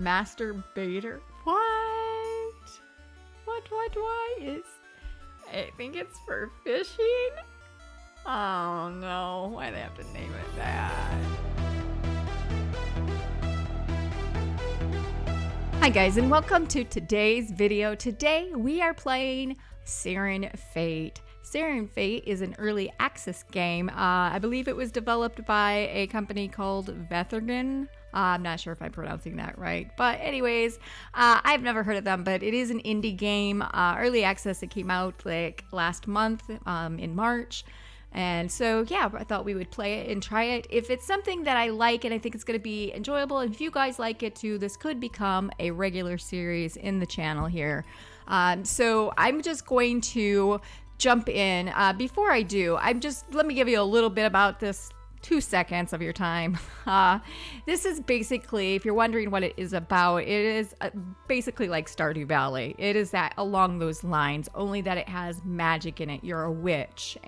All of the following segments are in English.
Masturbator? What? What? I think it's for fishing? Oh no, why'd they have to name it that? Hi guys, and welcome to today's video. Today we are playing Serin Fate. Serin Fate is an early access game. I believe it was developed by a company called Vethergen. I'm not sure if I'm pronouncing that right. But anyways, I've never heard of them, but it is an indie game. Early access, it came out like last month in March. And so, yeah, I thought we would play it and try it. If it's something that I like and I think it's going to be enjoyable, and if you guys like it too, this could become a regular series in the channel here. So I'm just going to jump in. Before I do, let me give you a little bit about this. 2 seconds of your time. This is basically, if you're wondering what it is about, it is basically like Stardew Valley. It is that along those lines, only that it has magic in it. You're a witch,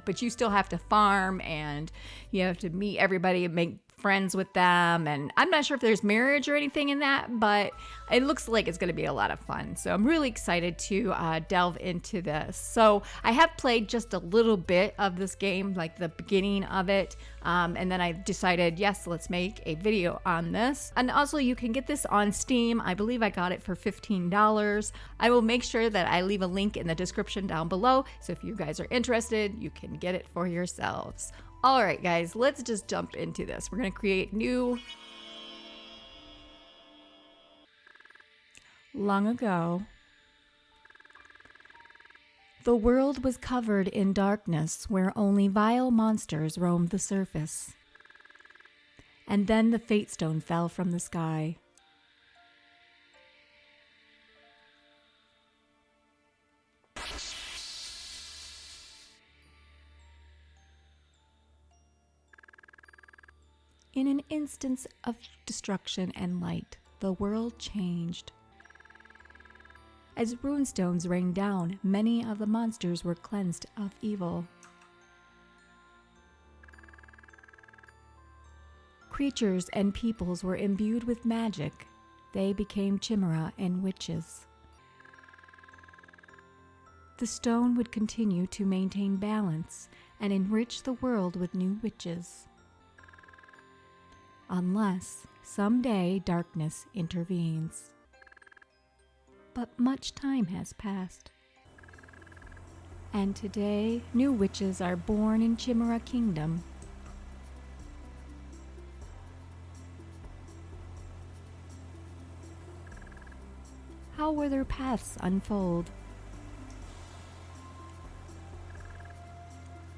but you still have to farm, and you have to meet everybody and make friends with them. And I'm not sure if there's marriage or anything in that, but it looks like it's going to be a lot of fun. So I'm really excited to delve into this. So I have played just a little bit of this game, like the beginning of it. And then I decided, yes, let's make a video on this. And also you can get this on Steam. I believe I got it for $15. I will make sure that I leave a link in the description down below. So if you guys are interested, you can get it for yourselves. All right, guys, let's just jump into this. We're going to create new. Long ago, the world was covered in darkness where only vile monsters roamed the surface. And then the Fate Stone fell from the sky. In an instance of destruction and light, the world changed. As runestones rained down, many of the monsters were cleansed of evil. Creatures and peoples were imbued with magic. They became chimera and witches. The stone would continue to maintain balance and enrich the world with new witches. Unless someday darkness intervenes. But much time has passed. And today, new witches are born in Chimera Kingdom. How will their paths unfold?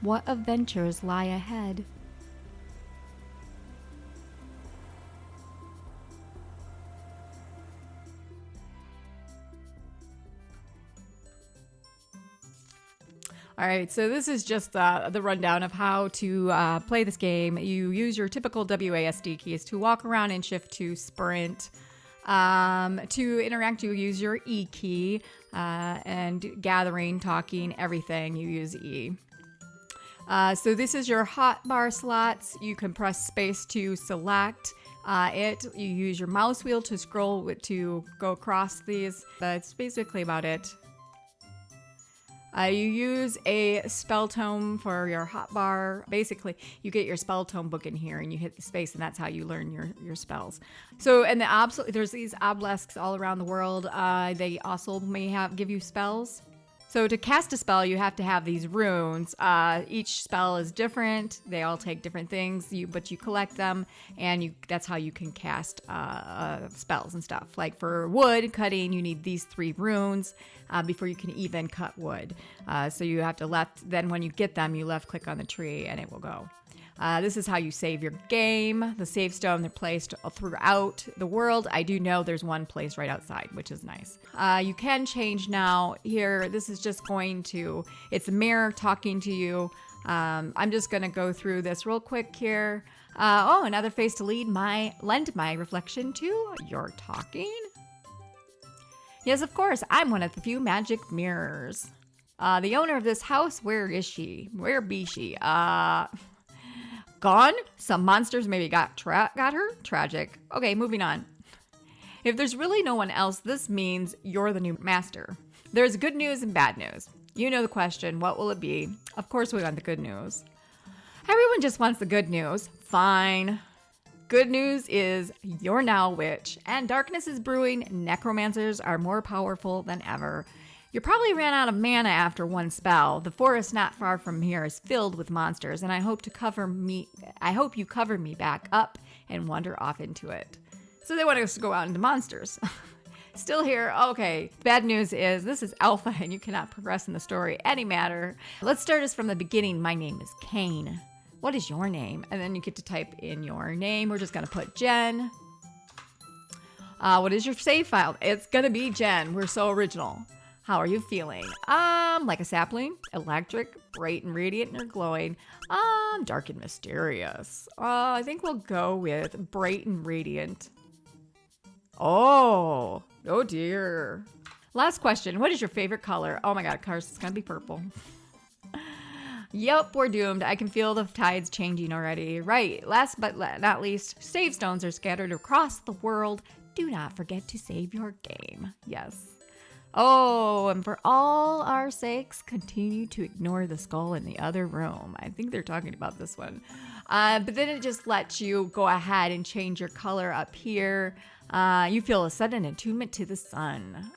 What adventures lie ahead? All right, so this is just the rundown of how to play this game. You use your typical WASD keys to walk around and shift to sprint. To interact, you use your E key, and gathering, talking, everything, you use E. So this is your Hotbar Slots. You can press space to select it. You use your mouse wheel to scroll to go across these. That's basically about it. You use a spell tome for your hotbar. Basically, you get your spell tome book in here and you hit the space, and that's how you learn your spells. So, and there's these obelisks all around the world. They also may give you spells. So to cast a spell, you have to have these runes. Each spell is different. They all take different things, but you collect them, and that's how you can cast spells and stuff. Like for wood cutting, you need these 3 runes before you can even cut wood. So you have to then when you get them, you left click on the tree and it will go. This is how you save your game. The save stone, they're placed throughout the world. I do know there's one place right outside, which is nice. You can change now. Here, this is just it's a mirror talking to you. I'm just going to go through this real quick here. Another face to lend my reflection to. You're talking? Yes, of course. I'm one of the few magic mirrors. The owner of this house, where is she? Where be she? Gone? Some monsters maybe got her? Tragic. Okay, moving on. If there's really no one else, this means you're the new master. There's good news and bad news. You know the question, what will it be? Of course we want the good news. Everyone just wants the good news. Fine. Good news is you're now a witch, and darkness is brewing. Necromancers are more powerful than ever. You probably ran out of mana after one spell. The forest not far from here is filled with monsters, and I hope you cover me back up and wander off into it. So they want us to go out into monsters. Still here. Okay. Bad news is this is alpha and you cannot progress in the story any matter. Let's start us from the beginning. My name is Kane. What is your name? And then you get to type in your name. We're just going to put Jen. What is your save file? It's going to be Jen. We're so original. How are you feeling? Like a sapling, electric, bright and radiant, or glowing. Dark and mysterious. I think we'll go with bright and radiant. Oh dear. Last question. What is your favorite color? Oh my God, cars, it's gonna be purple. Yep, we're doomed. I can feel the tides changing already. Right, last but not least, save stones are scattered across the world. Do not forget to save your game. Yes. Oh, and for all our sakes, continue to ignore the skull in the other room. I think they're talking about this one. But then it just lets you go ahead and change your color up here. You feel a sudden attunement to the sun.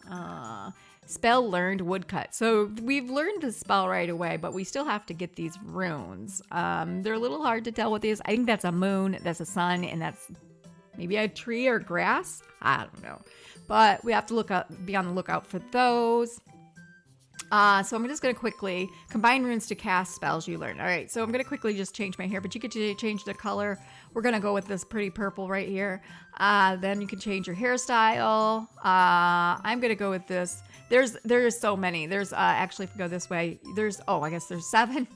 Spell learned woodcut. So we've learned the spell right away, but we still have to get these runes. They're a little hard to tell what these. I think that's a moon, that's a sun, and that's maybe a tree or grass. I don't know. But we have to be on the lookout for those. So I'm just going to quickly combine runes to cast spells you learn. All right, so I'm going to quickly just change my hair, but you get to change the color. We're going to go with this pretty purple right here. Then you can change your hairstyle. I'm going to go with this. There's so many. There's actually, if we go this way, I guess there's seven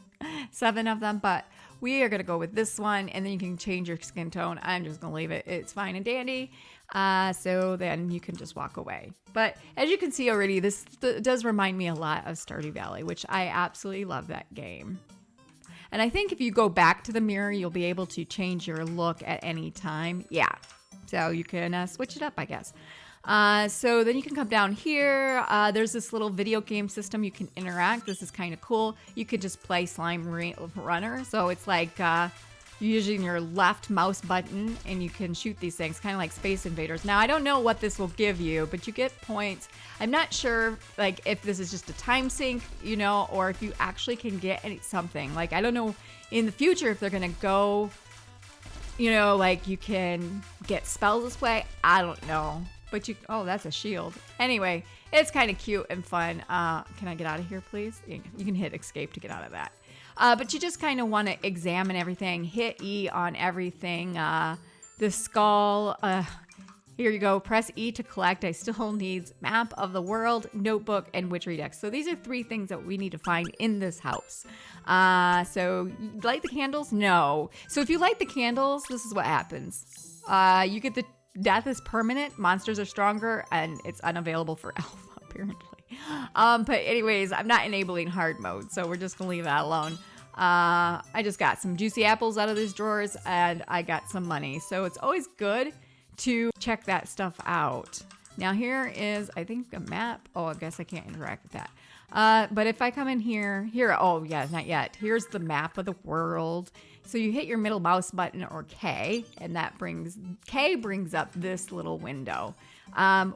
of them, but we are going to go with this one, and then you can change your skin tone. I'm just going to leave it. It's fine and dandy. So then you can just walk away. But as you can see already, this does remind me a lot of Stardew Valley, which I absolutely love that game. And I think if you go back to the mirror, you'll be able to change your look at any time. Yeah. So you can switch it up, I guess. So then you can come down here. There's this little video game system you can interact. This is kind of cool. You could just play Slime Runner. So it's like you're using your left mouse button and you can shoot these things, kind of like Space Invaders. Now, I don't know what this will give you, but you get points. I'm not sure like if this is just a time sink, or if you actually can get something. Like, I don't know in the future if they're going to go, like you can get spells this way. I don't know. But that's a shield. Anyway, it's kind of cute and fun. Can I get out of here, please? You can hit escape to get out of that. But you just kind of want to examine everything. Hit E on everything. The skull. Here you go. Press E to collect. I still need map of the world, notebook, and witchery deck. So these are 3 things that we need to find in this house. So light the candles? No. So if you light the candles, this is what happens. You get the death is permanent, monsters are stronger, and it's unavailable for alpha, apparently. But anyways, I'm not enabling hard mode, so we're just gonna leave that alone. I just got some juicy apples out of these drawers, and I got some money. So it's always good to check that stuff out. Now here is, I think, a map. Oh, I guess I can't interact with that. But if I come in here, oh yeah, not yet. Here's the map of the world. So you hit your middle mouse button or K, and K brings up this little window,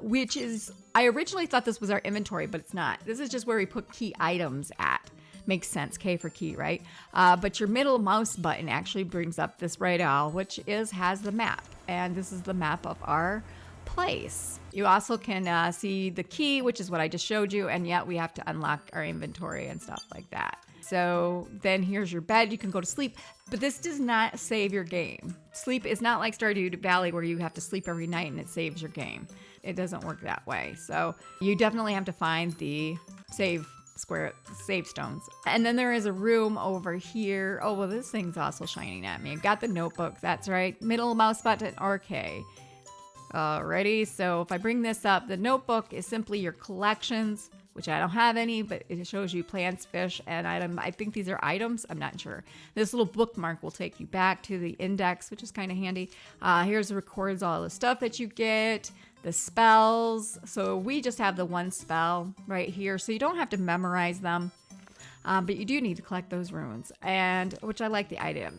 which is, I originally thought this was our inventory, but it's not. This is just where we put key items at. Makes sense, K for key, right? But your middle mouse button actually brings up this right owl, which has the map, and this is the map of our place. You also can see the key, which is what I just showed you, and yet we have to unlock our inventory and stuff like that. So then here's your bed. You can go to sleep, but this does not save your game. Sleep is not like Stardew Valley where you have to sleep every night and it saves your game. It doesn't work that way. So you definitely have to find the save stones. And then there is a room over here. Oh, well, this thing's also shining at me. I've got the notebook. That's right. Middle mouse button or K. Alrighty. So if I bring this up, the notebook is simply your collections, which I don't have any, but it shows you plants, fish, and item. I think these are items. I'm not sure. This little bookmark will take you back to the index, which is kind of handy. Here's records all the stuff that you get. The spells. So we just have the one spell right here. So you don't have to memorize them. But you do need to collect those runes, and which I like the idea of.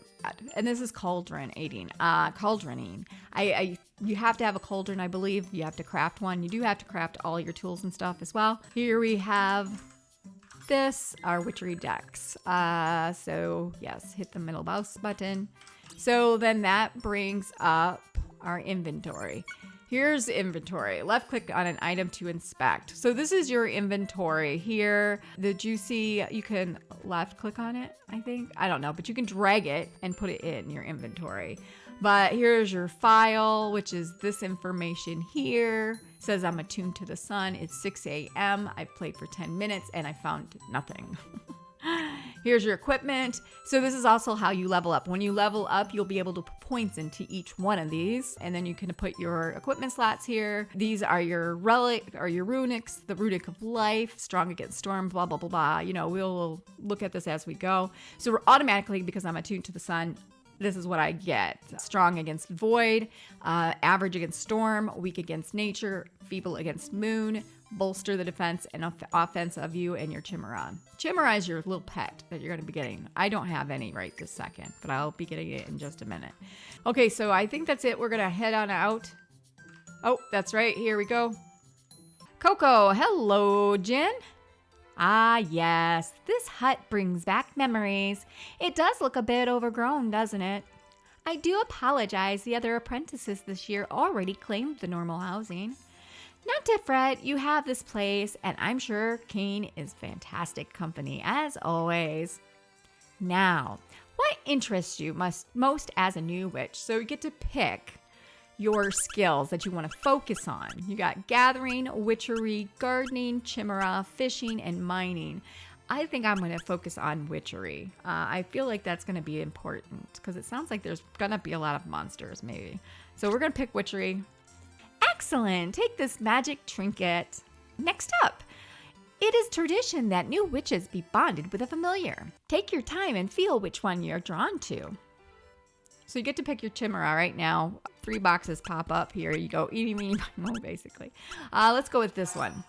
And this is cauldroning. You have to have a cauldron, I believe. You have to craft one. You do have to craft all your tools and stuff as well. Here we have this, our witchery decks. So yes, hit the middle mouse button. So then that brings up our inventory. Here's inventory. Left click on an item to inspect. So this is your inventory here. The juicy, you can left click on it, I think. I don't know, but you can drag it and put it in your inventory. But here's your file, which is this information here. It says I'm attuned to the sun. It's 6 a.m. I've played for 10 minutes and I found nothing. Here's your equipment. So this is also how you level up. When you level up, you'll be able to put points into each one of these. And then you can put your equipment slots here. These are your relic or your runics, the runic of life, strong against storm, blah, blah, blah, blah. You know, we'll look at this as we go. So we're automatically, because I'm attuned to the sun, this is what I get. Strong against void, average against storm, weak against nature, feeble against moon, bolster the defense and offense of you and your Chimera. Chimera is your little pet that you're going to be getting. I don't have any right this second, but I'll be getting it in just a minute. Okay, so I think that's it. We're going to head on out. Oh, that's right. Here we go. Coco, hello, Jen. Ah, yes. This hut brings back memories. It does look a bit overgrown, doesn't it? I do apologize. The other apprentices this year already claimed the normal housing. Not to fret, you have this place, and I'm sure Kane is fantastic company, as always. Now, what interests you most as a new witch? So you get to pick your skills that you want to focus on. You got gathering, witchery, gardening, chimera, fishing, and mining. I think I'm going to focus on witchery. I feel like that's going to be important because it sounds like there's going to be a lot of monsters maybe. So we're going to pick witchery. Excellent. Take this magic trinket. Next up, it is tradition that new witches be bonded with a familiar. Take your time and feel which one you're drawn to. So you get to pick your chimera right now. 3 boxes pop up here. You go eeny, meeny, miny, basically. Let's go with this one.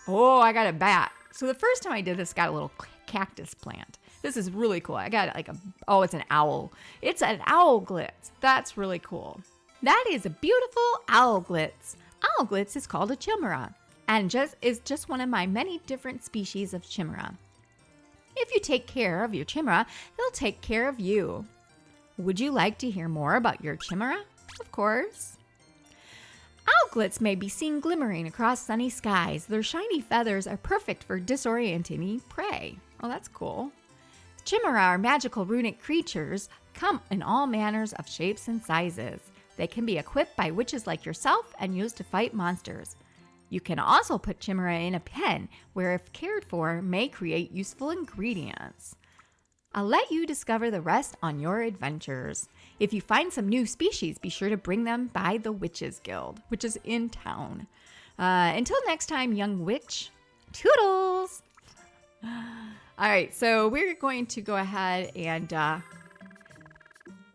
Oh, I got a bat. So the first time I did this, got a little cactus plant. This is really cool. I got like it's an owl. It's an owl glitz. That's really cool. That is a beautiful owl glitz. Owl glitz is called a chimera and is just one of my many different species of chimera. If you take care of your chimera, they'll take care of you. Would you like to hear more about your chimera? Of course. Owlets may be seen glimmering across sunny skies. Their shiny feathers are perfect for disorienting prey. Oh, that's cool. Chimera are magical runic creatures, come in all manners of shapes and sizes. They can be equipped by witches like yourself and used to fight monsters. You can also put chimera in a pen, where if cared for, may create useful ingredients. I'll let you discover the rest on your adventures. If you find some new species, be sure to bring them by the Witches Guild, which is in town. Until next time, young witch, toodles! All right, so we're going to go ahead and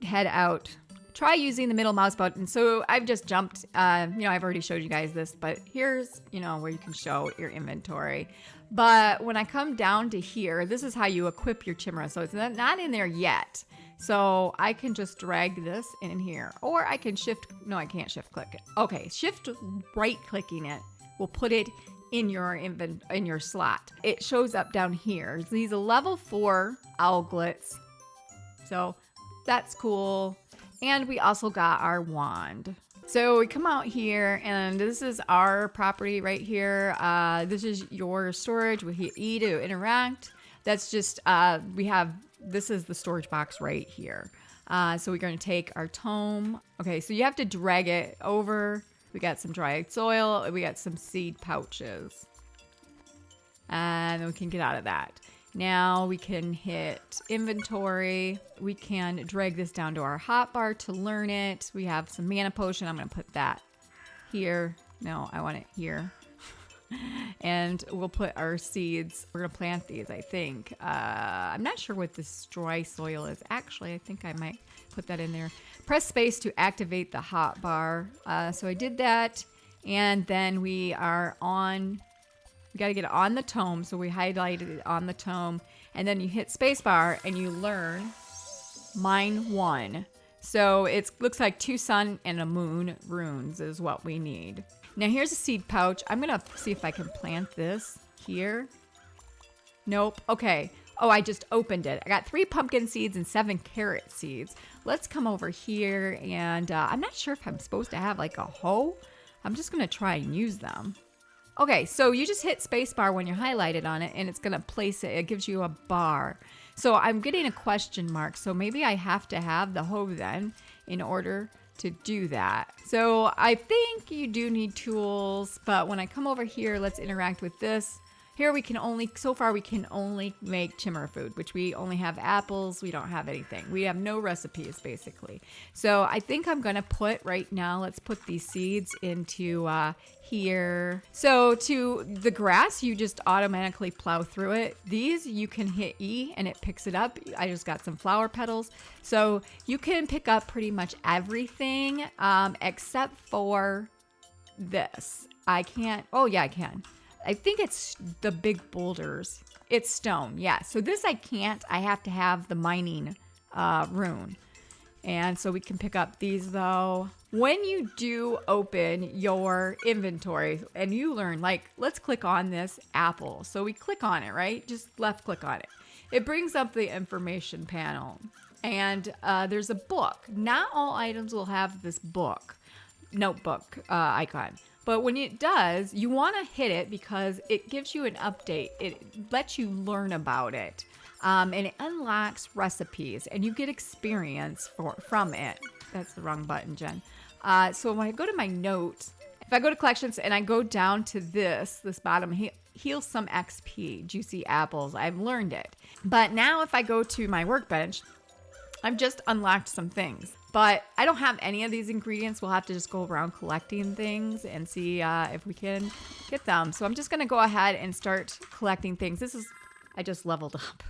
head out. Try using the middle mouse button. So I've just jumped, I've already showed you guys this, but here's, where you can show your inventory. But when I come down to here, this is how you equip your chimera. So it's not in there yet. So I can just drag this in here, or I can I can't shift click it. Okay, shift right clicking it will put it in your slot. It shows up down here. These are level 4 owlets. So that's cool. And we also got our wand. So we come out here, and this is our property right here. This is your storage with E to interact. That's just, this is the storage box right here. So we're going to take our tome. Okay, so you have to drag it over. We got some dried soil. We got some seed pouches. And then we can get out of that. Now we can hit inventory. We can drag this down to our hotbar to learn it. We have some mana potion. I'm going to put that here. No, I want it here. And we'll put our seeds. We're going to plant these, I think. I'm not sure what this dry soil is. Actually, I think I might put that in there. Press space to activate the hotbar. So I did that. And then we got to get on the tome. So we highlighted it on the tome. And then you hit spacebar and you learn mine 1. So it looks like 2 sun and a moon runes is what we need. Now here's a seed pouch. I'm going to see if I can plant this here. Nope. Okay. Oh, I just opened it. I got 3 pumpkin seeds and 7 carrot seeds. Let's come over here and I'm not sure if I'm supposed to have like a hoe. I'm just going to try and use them. Okay, so you just hit spacebar when you're highlighted on it and it's going to place it. It gives you a bar. So I'm getting a question mark. So maybe I have to have the hoe then in order to do that. So I think you do need tools, but when I come over here, let's interact with this. Here so far we can only make chimera food, which we only have apples. We don't have anything. We have no recipes basically. So I think I'm going to put right now, let's put these seeds into here. So to the grass, you just automatically plow through it. These you can hit E and it picks it up. I just got some flower petals. So you can pick up pretty much everything except for this. I can't. Oh yeah, I can. I think it's the big boulders. It's stone, yeah. So this I can't. I have to have the mining rune. And so we can pick up these though. When you do open your inventory and you learn, like, let's click on this apple. So we click on it, right? Just left click on it. It brings up the information panel. And there's a book. Not all items will have this notebook icon. But when it does, you want to hit it because it gives you an update. It lets you learn about it. And it unlocks recipes and you get experience from it. That's the wrong button, Jen. So when I go to my notes, if I go to collections and I go down to this bottom, heal some XP, juicy apples. I've learned it. But now if I go to my workbench, I've just unlocked some things. But I don't have any of these ingredients. We'll have to just go around collecting things and see if we can get them. So I'm just going to go ahead and start collecting things. I just leveled up.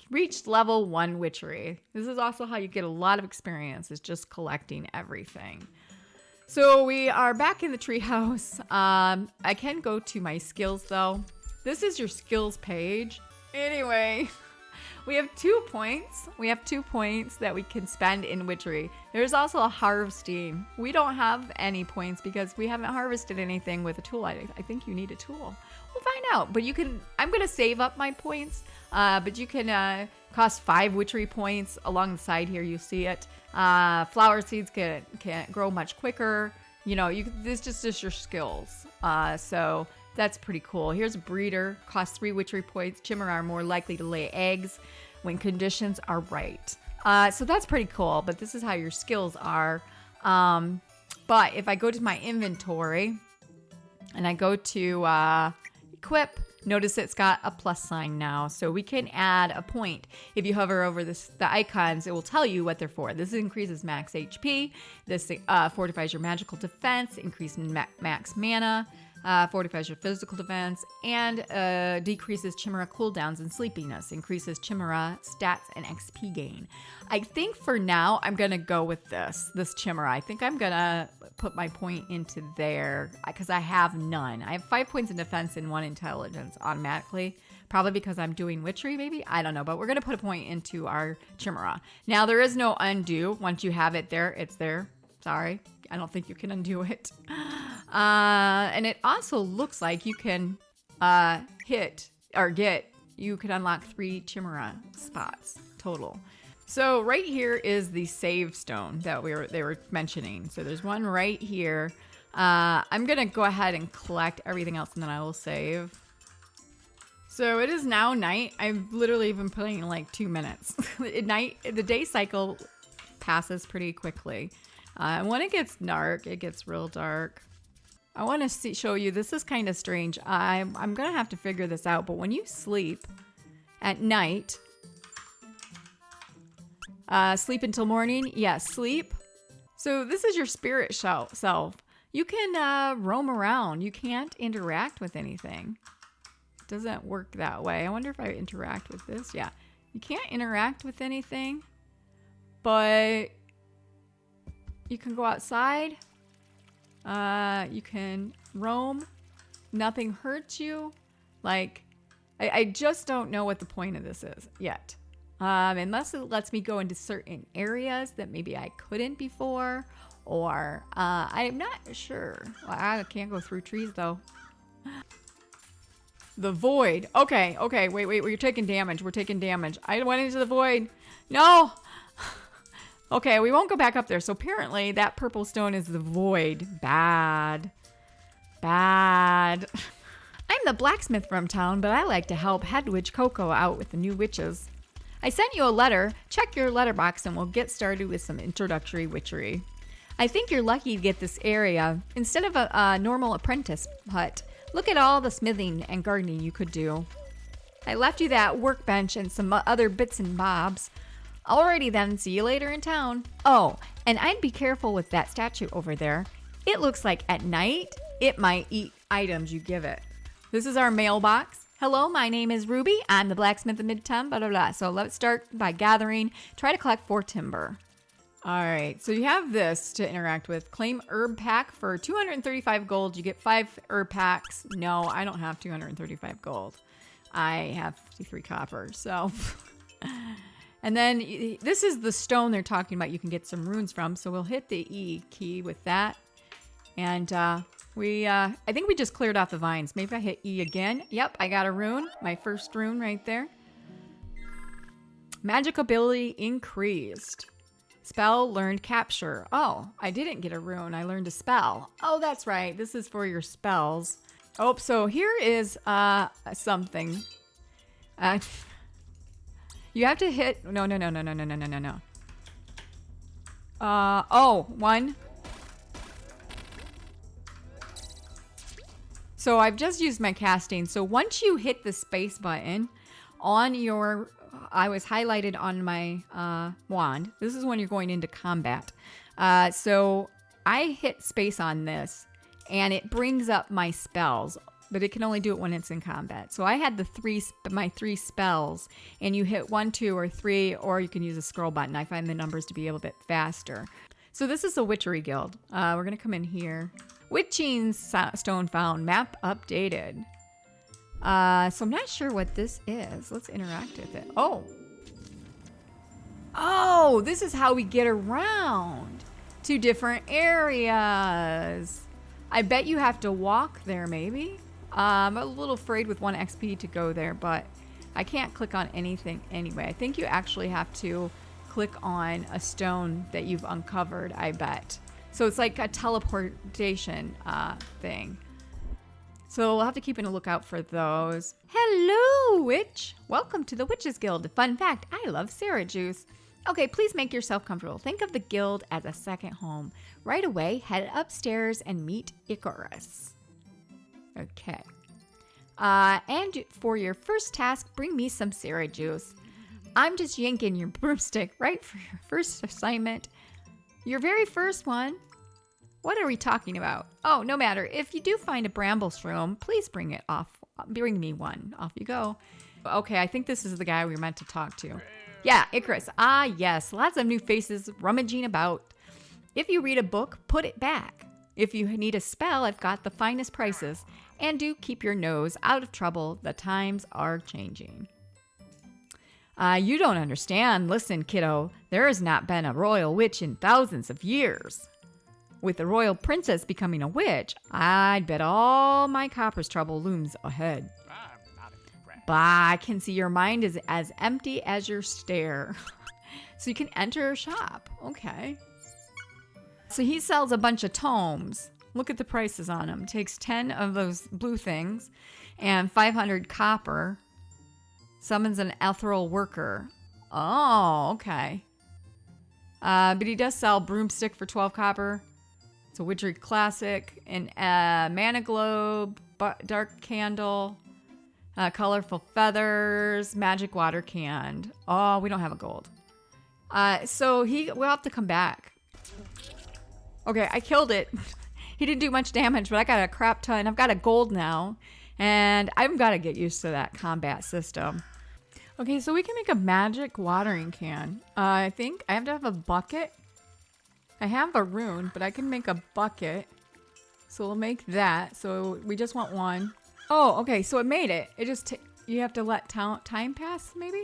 Reached level 1 witchery. This is also how you get a lot of experience, is just collecting everything. So we are back in the treehouse. I can go to my skills though. This is your skills page. Anyway. We have 2 points. We have 2 points that we can spend in witchery. There's also a harvesting. We don't have any points because we haven't harvested anything with a tool. I think you need a tool. We'll find out. But I'm going to save up my points. But you can cost 5 witchery points. Along the side here, you see it. Flower seeds can grow much quicker. You know, this is just your skills. So that's pretty cool. Here's a breeder. Costs 3 witchery points. Chimera are more likely to lay eggs when conditions are right. So that's pretty cool. But this is how your skills are. But if I go to my inventory and I go to equip, notice it's got a plus sign now. So we can add a point. If you hover over the icons, it will tell you what they're for. This increases max HP. This fortifies your magical defense, increases max mana. Fortifies your physical defense, and decreases chimera cooldowns and sleepiness, increases chimera stats and XP gain. I think for now, I'm going to go with this chimera. I think I'm going to put my point into there because I have none. I have 5 points in defense and 1 intelligence automatically, probably because I'm doing witchery maybe. I don't know, but we're going to put a point into our chimera. Now, there is no undo. Once you have it there, it's there. Sorry. I don't think you can undo it. And it also looks like you can you can unlock 3 chimera spots total. So right here is the save stone that they were mentioning. So there's one right here. I'm going to go ahead and collect everything else and then I will save. So it is now night. I've literally been playing like 2 minutes. At night, the day cycle passes pretty quickly. When it gets dark, it gets real dark. I want to show you, this is kind of strange. I'm going to have to figure this out, but when you sleep at night, sleep until morning, yes, sleep. So this is your spirit self. You can roam around. You can't interact with anything. It doesn't work that way. I wonder if I interact with this. Yeah, you can't interact with anything, but you can go outside You can roam. Nothing hurts you. Like, I just don't know what the point of this is yet. Unless it lets me go into certain areas that maybe I couldn't before. Or I'm not sure. Well, I can't go through trees though. The void. Okay. Wait. We're taking damage. We're taking damage. I went into the void. No. Okay, we won't go back up there. So apparently that purple stone is the void. Bad. I'm the blacksmith from town, but I like to help Head Witch Coco out with the new witches. I sent you a letter. Check your letterbox and we'll get started with some introductory witchery. I think you're lucky to get this area. Instead of a normal apprentice hut, look at all the smithing and gardening you could do. I left you that workbench and some other bits and bobs. Alrighty then, see you later in town. Oh, and I'd be careful with that statue over there. It looks like at night, it might eat items you give it. This is our mailbox. Hello, my name is Ruby. I'm the blacksmith of Midtown, blah, blah, blah. So let's start by gathering. Try to collect 4 timber. All right, so you have this to interact with. Claim herb pack for 235 gold. You get 5 herb packs. No, I don't have 235 gold. I have 53 copper, so... And then this is the stone they're talking about you can get some runes from. So we'll hit the E key with that. And I think we just cleared off the vines. Maybe I hit E again. Yep, I got a rune. My first rune right there. Magic ability increased. Spell learned capture. Oh, I didn't get a rune. I learned a spell. Oh, that's right. This is for your spells. Oh, so here is something. You have to hit... No. One. So I've just used my casting. So once you hit the space button on your... I was highlighted on my wand. This is when you're going into combat. So I hit space on this and it brings up my spells. But it can only do it when it's in combat. So I had my 3 spells, and you hit 1, 2, or 3, or you can use a scroll button. I find the numbers to be a little bit faster. So this is the Witchery Guild. We're gonna come in here. Witching stone found. Map updated. So I'm not sure what this is. Let's interact with it. Oh, this is how we get around to different areas. I bet you have to walk there, maybe. I'm a little afraid with 1 XP to go there, but I can't click on anything anyway. I think you actually have to click on a stone that you've uncovered, I bet. So it's like a teleportation thing. So we'll have to keep a lookout for those. Hello, witch. Welcome to the Witches Guild. Fun fact, I love Sarah juice. Okay, please make yourself comfortable. Think of the guild as a second home. Right away, head upstairs and meet Icarus. Okay. And for your first task, bring me some Sarah juice. I'm just yanking your broomstick right for your first assignment. Your very first one. What are we talking about? Oh, no matter. If you do find a bramble shroom, please bring it off. Bring me one. Off you go. Okay, I think this is the guy we were meant to talk to. Yeah, Icarus. Ah, yes. Lots of new faces rummaging about. If you read a book, put it back. If you need a spell, I've got the finest prices. And do keep your nose out of trouble. The times are changing. You don't understand. Listen, kiddo. There has not been a royal witch in thousands of years. With the royal princess becoming a witch, I'd bet all my copper's trouble looms ahead. Bah, I can see your mind is as empty as your stare. So you can enter a shop. Okay. So he sells a bunch of tomes. Look at the prices on them. Takes 10 of those blue things and 500 copper. Summons an ethereal worker. Oh, okay. But he does sell broomstick for 12 copper. It's a witchery classic. And mana globe, dark candle, colorful feathers, magic water can. Oh, we don't have a gold. So we'll have to come back. Okay, I killed it. He didn't do much damage, but I got a crap ton. I've got a gold now, and I've got to get used to that combat system. Okay, so we can make a magic watering can. I think I have to have a bucket. I have a rune, but I can make a bucket. So we'll make that. So we just want one. Oh, okay. So it made it. It just, you have to let time pass maybe?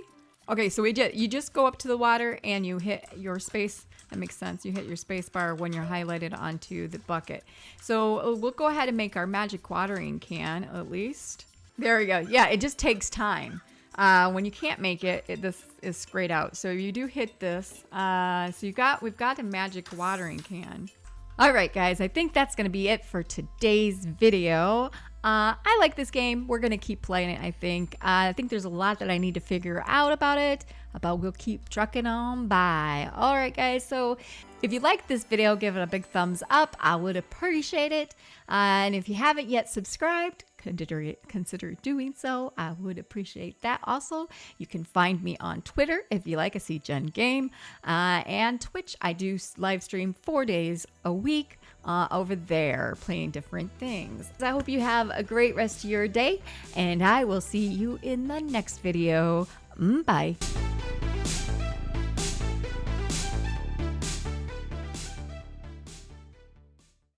Okay, so you just go up to the water and you hit your space. That makes sense. You hit your space bar when you're highlighted onto the bucket. So we'll go ahead and make our magic watering can at least. There we go. Yeah, it just takes time. When you can't make it, this is grayed out. So you do hit this. So we've got a magic watering can. All right, guys, I think that's going to be it for today's video. I like this game. We're going to keep playing it, I think. I think there's a lot that I need to figure out about it, but we'll keep trucking on by. All right, guys, so if you like this video, give it a big thumbs up. I would appreciate it. And if you haven't yet subscribed, consider doing so. I would appreciate that. Also, you can find me on Twitter if you like a CGen game, and Twitch. I do live stream 4 days a week over there playing different things. I hope you have a great rest of your day, and I will see you in the next video. Bye.